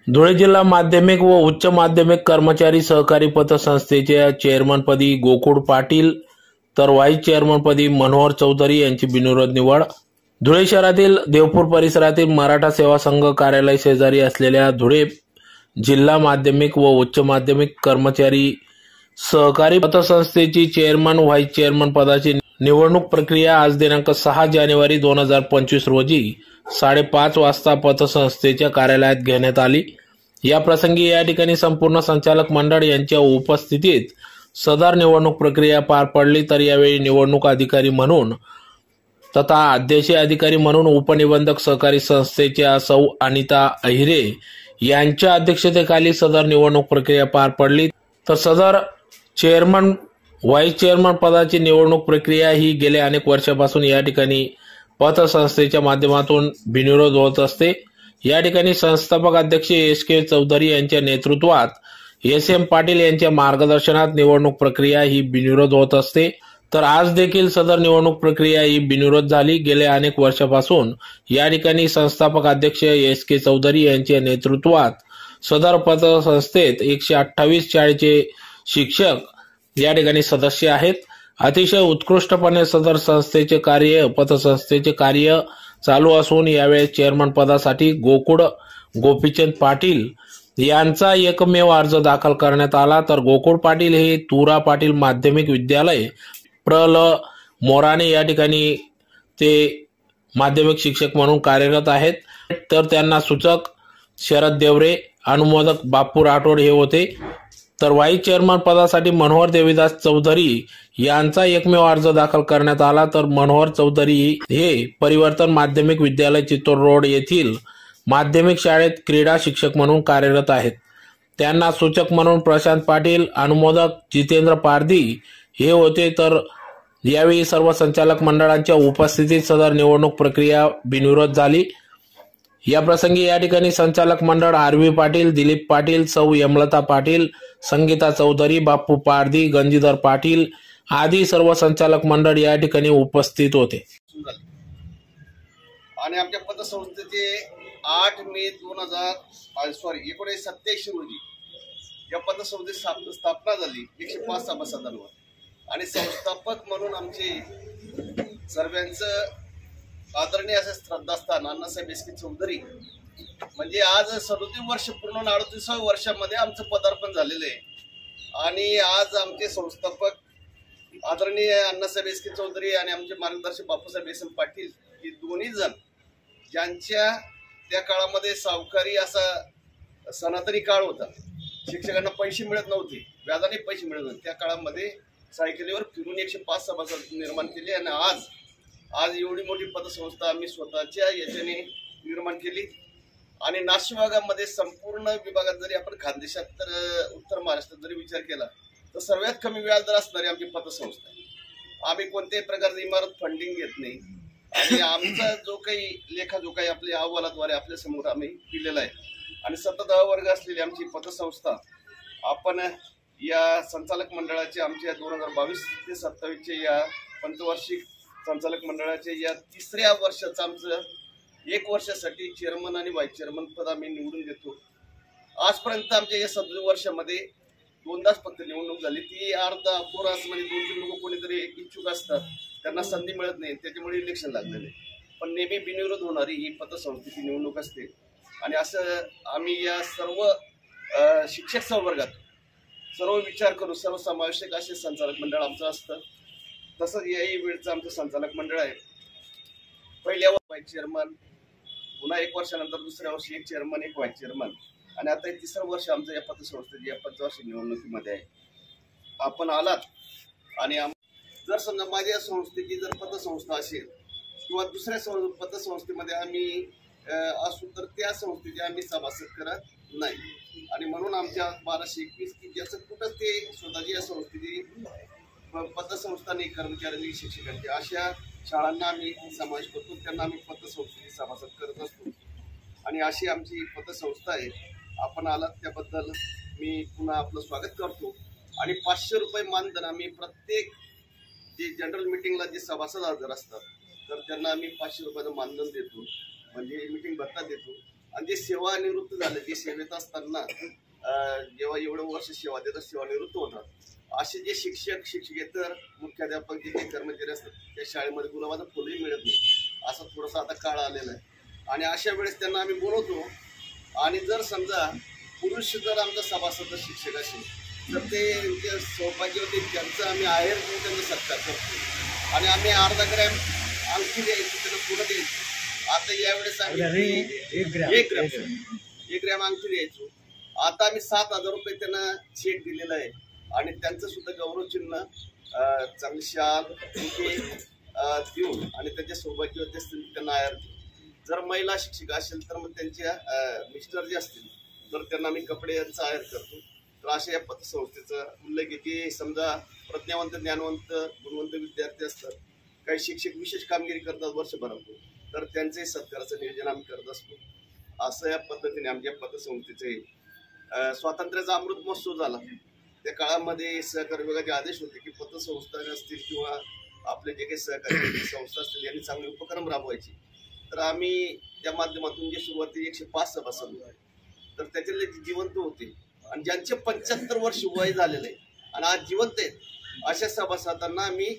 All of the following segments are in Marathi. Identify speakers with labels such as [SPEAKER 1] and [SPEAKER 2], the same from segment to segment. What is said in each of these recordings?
[SPEAKER 1] धुळे जिल्हा माध्यमिक व उच्च माध्यमिक कर्मचारी सहकारी पतसंस्थेच्या चेअरमनपदी गोकुळ पाटील तर व्हाईस चेअरमनपदी मनोहर चौधरी यांची बिनविरोध निवड। धुळे शहरातील देवपूर परिसरातील मराठा सेवा संघ कार्यालय शेजारी असलेल्या धुळे जिल्हा माध्यमिक व उच्च माध्यमिक कर्मचारी सहकारी पतसंस्थेची चेअरमन व्हाईस चेअरमन पदाची निवडणूक प्रक्रिया आज दिनांक 6 जानेवारी 2025 रोजी 5:30 वाजता पतसंस्थेच्या कार्यालयात घेण्यात आली। या प्रसंगी या ठिकाणी संपूर्ण संचालक मंडळ यांच्या उपस्थितीत सदर निवडणूक प्रक्रिया पार पडली। तर यावेळी निवडणूक अधिकारी म्हणून तथा अध्यक्षीय अधिकारी म्हणून उपनिबंधक सहकारी संस्थेच्या सौ अनिता अहिरे यांच्या अध्यक्षतेखाली सदर निवडणूक प्रक्रिया पार पडली। तर सदर चेअरमन व्हाईस चेअरमन पदाची निवडणूक प्रक्रिया ही गेल्या अनेक वर्षापासून या ठिकाणी पतसंस्थेच्या माध्यमातून बिनविरोध होत असते। या ठिकाणी संस्थापक अध्यक्ष SK चौधरी यांच्या नेतृत्वात SM पाटील यांच्या मार्गदर्शनात निवडणूक प्रक्रिया ही बिनविरोध होत असते। तर आज देखील सदर निवडणूक प्रक्रिया ही बिनविरोध झाली। गेल्या अनेक वर्षापासून या ठिकाणी संस्थापक अध्यक्ष SK चौधरी यांच्या नेतृत्वात सदर पतसंस्थेत 128 शाळेचे शिक्षक या ठिकाणी सदस्य आहेत। अतिशय उत्कृष्टपणे सदर संस्थेचे कार्य पतसंस्थेचे कार्य चालू असून यावेळी चेअरमन पदासाठी गोकुळ गोपीचंद पाटील यांचा एकमेव अर्ज दाखल करण्यात आला। तर गोकुळ पाटील हे तुरा पाटील माध्यमिक विद्यालय प्रल मोराणे या ठिकाणी ते माध्यमिक शिक्षक म्हणून कार्यरत आहेत। तर त्यांना सूचक शरद देवरे, अनुमोदक बापू राठोड हे होते। तर व्हाईस चेअरमन पदासाठी मनोहर देवीदास चौधरी यांचा एकमेव अर्ज दाखल करण्यात आला। तर मनोहर चौधरी हे परिवर्तन माध्यमिक विद्यालय चित्तूर रोड येथील माध्यमिक शाळेत क्रीडा शिक्षक म्हणून कार्यरत आहेत। त्यांना सूचक म्हणून प्रशांत पाटील, अनुमोदक जितेंद्र पारधी हे होते। तर यावेळी सर्व संचालक मंडळांच्या उपस्थितीत सदर निवडणूक प्रक्रिया बिनविरोध झाली। या प्रसंगी या ठिकाणी संचालक मंडळ RV पाटील, दिलीप पाटील, सौ यमलता पाटील, संगीता चौधरी, बाप्पू पारधी, गंजीधर पाटील आदी सर्व संचालक मंडळ या ठिकाणी उपस्थित होते।
[SPEAKER 2] आणि आमच्या पतसंस्थेचे 8 मे 1987 रोजी या पतसंस्थेची स्थापना झाली 105 सभासदांवर। आणि संस्थापक म्हणून आमचे सर्वांचं आदरणीय असे श्रद्धास्थान अण्णासाहेब SK चौधरी म्हणजे आज 37 वर्ष पूर्ण 38व्या वर्षामध्ये आमचं पदार्पण झालेलं आहे। आणि आज आमचे संस्थापक आदरणीय अण्णासाहेब SK चौधरी आणि आमचे मार्गदर्शक बापूसाहेब SM पाटील हे दोन्ही जण ज्यांच्या त्या काळामध्ये सावकारी असा सनातनी काळ होता, शिक्षकांना पैसे मिळत नव्हते, व्याजाने पैसे मिळत नव्हते, त्या काळामध्ये सायकलीवर फिरून 105 सभासद निर्माण केले। आणि आज एवढी मोठी पतसंस्था आम्ही स्वतःच्या याच्याने निर्माण केली। आणि नाशिक विभागामध्ये संपूर्ण विभागात जरी आपण खानदेशात तर उत्तर महाराष्ट्रात जरी विचार केला तर सर्वात कमी व्याजदर असणारी आमची पतसंस्था आहे। आम्ही कोणत्याही प्रकारची इमारत फंडिंग घेत नाही। आणि आमचा जो काही लेखाजोखा आपल्या अहवालाद्वारे आपल्या समोर आम्ही दिलेला आहे। आणि सतत वर्ग असलेली आमची पतसंस्था आपण या संचालक मंडळाचे आमच्या 2022 ते 27 या पंचवार्षिक संचालक मंडळाचे या 3ऱ्या वर्षाचं आमचं 1 वर्षासाठी चेअरमन आणि व्हाईस चेअरमन पद आम्ही निवडून देतो। आजपर्यंत आमच्या या 37 वर्षामध्ये 2दाच फक्त निवडणूक झाली, ती अर्धा अपुरा असं म्हणजे 2-3 लोक कोणीतरी इच्छुक असतात, त्यांना संधी मिळत नाही, त्याच्यामुळे इलेक्शन लागलेले। पण नेहमी बिनविरोध होणारी ही पतसंस्थेची निवडणूक असते। आणि असं आम्ही या सर्व शिक्षक संवर्गात सर्व विचार करू सर्वसमावेशक असे संचालक मंडळ आमचं असतं। तसंच याही वेळचं आमचं संचालक मंडळ आहे। पहिल्या व्हाईस चेअरमन, पुन्हा 1 वर्षानंतर दुसऱ्या वर्षी 1 चेअरमन 1 व्हाईस चेअरमन, आणि आता 3रं वर्ष आमचं या पतसंस्थेच्या या पंचवार्षिक निवडणुकीमध्ये आहे। आपण आलात आणि जर समजा माझ्या संस्थेची जर पतसंस्था असेल किंवा दुसऱ्या पतसंस्थेमध्ये आम्ही असू तर त्या संस्थेचे आम्ही सभासद करत नाही। आणि म्हणून आमच्या 1221 की ज्याचं कुठं ते स्वतःची या संस्थेची पतसंस्था नाही, कर्मचारी शिक्षकांची अशा शाळांना आम्ही समावेश करतो, त्यांना आम्ही पतसंस्थेची सभासद करत असतो। आणि अशी आमची पतसंस्था आहे। आपण आलात त्याबद्दल मी पुन्हा आपलं स्वागत करतो। आणि 500 रुपये मानधन आम्ही प्रत्येक जे जनरल मीटिंगला जे सभासद हजर असतात तर त्यांना आम्ही 500 रुपयाचं मानधन देतो, म्हणजे मीटिंग भत्ता देतो। आणि जे सेवानिवृत्त झाले, जे सेवेत असताना जेव्हा एवढं वर्ष सेवा देतात सेवानिवृत्त होतात, असे जे शिक्षक शिक्षकेतर मुख्याध्यापक जे काही कर्मचारी असतात त्या शाळेमध्ये गुलाबाचं फुलही मिळत नाही, असं थोडंसं आता काळ आलेला आहे. आणि अशा वेळेस त्यांना आम्ही बोलवतो आणि जर समजा पुरुष जर आमचा सभासद शिक्षक असेल तर ते सौभाग्यवती त्यांचं आम्ही आहेर देऊन त्यांचा सत्कार करतो आणि आम्ही अर्धा ग्रॅम अंगठी द्यायची, त्यांना पुढं द्यायची. आता यावेळेस आम्ही एक ग्रॅम अंगठी द्यायचो. आता आम्ही 7,000 रुपये त्यांना चेक दिलेला आहे आणि त्यांचं सुद्धा गौरवचिन्ह चांगली शाल देऊन आणि त्यांच्या सौभाग्यवती असतील त्यांना आहेर देऊ. जर महिला शिक्षिका असेल तर मग त्यांच्या मिस्टर जे असतील तर त्यांना आम्ही कपडे यांचा आहेर करतो. तर अशा या पतसंस्थेचा उल्लेख की समजा प्रज्ञावंत ज्ञानवंत गुणवंत विद्यार्थी असतात, काही शिक्षक विशेष कामगिरी करतात वर्षभरातून, तर त्यांचे सत्काराचं नियोजन आम्ही करत असतो. असं या पद्धतीने आमच्या पतसंस्थेचे स्वातंत्र्याचा अमृत महोत्सव झाला त्या काळामध्ये सहकार विभागाचे आदेश होते की पतसंस्था असतील किंवा आपले जे काही सहकारी संस्था असतील यांनी चांगले उपक्रम राबवायचे. तर आम्ही त्या माध्यमातून जे सुरुवाती 105 सभासद होते तर त्याच्यातले जिवंत होते आणि ज्यांचे 75 वर्ष वय झालेले आणि आज जिवंत आहेत अशा सभासदांना आम्ही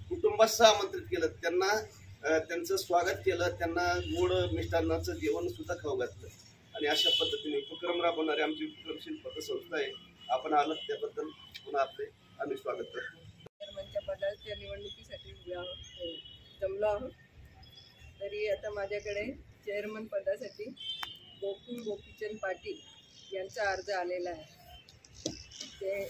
[SPEAKER 2] कुटुंबासह आमंत्रित केलं, त्यांना त्यांचं स्वागत केलं, त्यांना गोड मिष्टान्नाचं जेवण सुद्धा खाऊ घातलं आणि अशा पद्धतीने उपक्रम राबवणारी आमची उपक्रमशील पतसंस्था आहे. आपण आलात त्याबद्दल पुन्हा आपले आम्ही स्वागत करतो.
[SPEAKER 3] चेअरमनच्या पदाच्या निवडणुकीसाठी जमलो आहोत. तरी आता माझ्याकडे चेअरमन पदासाठी गोकुळ गोपीचंद पाटील यांचा अर्ज आलेला आहे. ते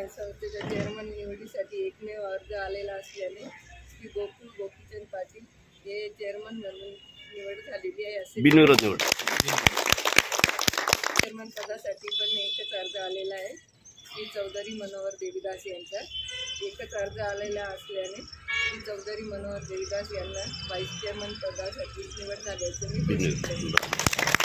[SPEAKER 3] संस्थेच्या चेअरमन निवडीसाठी एकमेव अर्ज आलेला असल्याने श्री गोकुळ गोपीचंद पाटील हे चेअरमन म्हणून निवड झालेली आहे. असे
[SPEAKER 2] बिनविरोध निवड.
[SPEAKER 3] चेअरमन पदासाठी पण एकच अर्ज आलेला आहे. श्री चौधरी मनोहर देवीदास यांचा एकच अर्ज आलेला असल्याने श्री चौधरी मनोहर देवीदास यांना व्हाईस चेअरमन पदासाठी निवड झाल्याचं मी घोषित करतो.